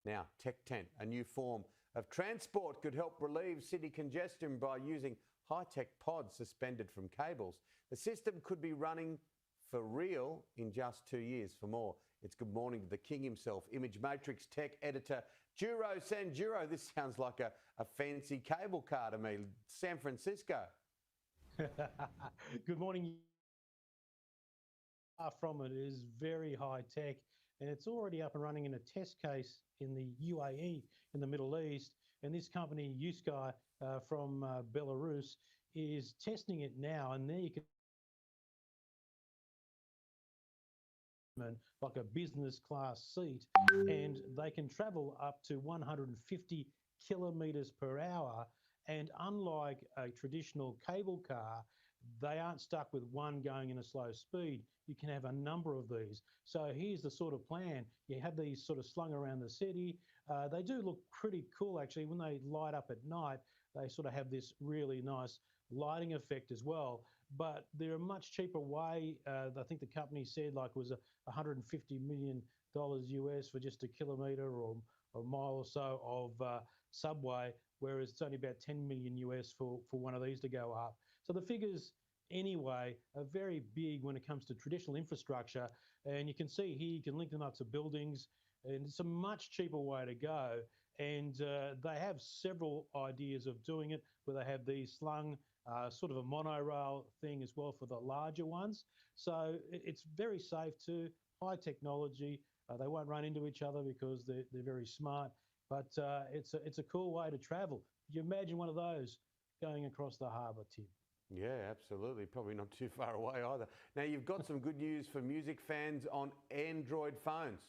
Now, Tech Tent, a new form of transport, could help relieve city congestion by using high-tech pods suspended from cables. The system could be running for real in just 2 years. For more, it's good morning to the king himself, Image Matrix tech editor, Juro Sanjuro. This sounds like a fancy cable car to me. San Francisco. Good morning. Far from it is very high tech, and it's already up and running in a test case in the UAE, in the Middle East. And this company, Usky, from Belarus, is testing it now. And there you can like a business class seat, and they can travel up to 150 kilometers per hour. And unlike a traditional cable car, they aren't stuck with one going in a slow speed. You can have a number of these. So here's the sort of plan. You have these sort of slung around the city. They do look pretty cool, actually. When they light up at night, they sort of have this really nice lighting effect as well. But they're a much cheaper way. I think the company said like it was $150 million US for just a kilometre or a mile or so of subway, whereas it's only about 10 million US for one of these to go up. So the figures anyway are very big when it comes to traditional infrastructure. And you can see here, you can link them up to buildings, and it's a much cheaper way to go. And they have several ideas of doing it, where they have these slung sort of a monorail thing as well for the larger ones. So it's very safe too, high technology. They won't run into each other because they're very smart. But it's a cool way to travel. Could you imagine one of those going across the harbour, Tim? Yeah, absolutely. Probably not too far away either. Now, you've got some good news for music fans on Android phones.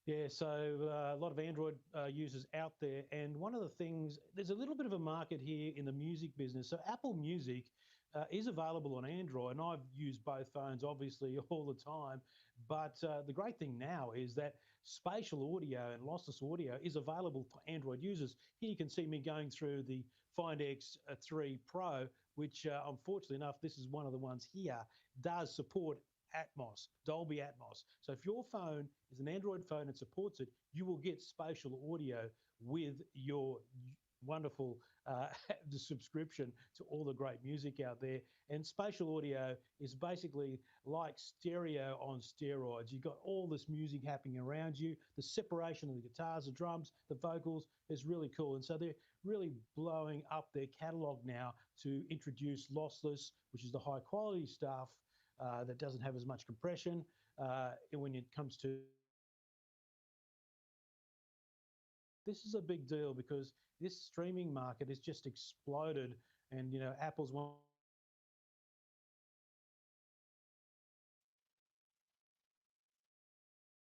Yeah, so a lot of Android users out there. And one of the things, there's a little bit of a market here in the music business. So Apple Music is available on Android, and I've used both phones obviously all the time. But the great thing now is that spatial audio and lossless audio is available for Android users. Here you can see me going through the Find X3 Pro, which unfortunately enough, this is one of the ones here, does support Atmos, Dolby Atmos. So if your phone is an Android phone and supports it, you will get spatial audio with your wonderful the subscription to all the great music out there. And spatial audio is basically like stereo on steroids. You've got all this music happening around you. The separation of the guitars, the drums, the vocals is really cool. And so they're really blowing up their catalog now to introduce lossless, which is the high quality stuff that doesn't have as much compression. And when it comes to this is a big deal because this streaming market has just exploded, and Apple's one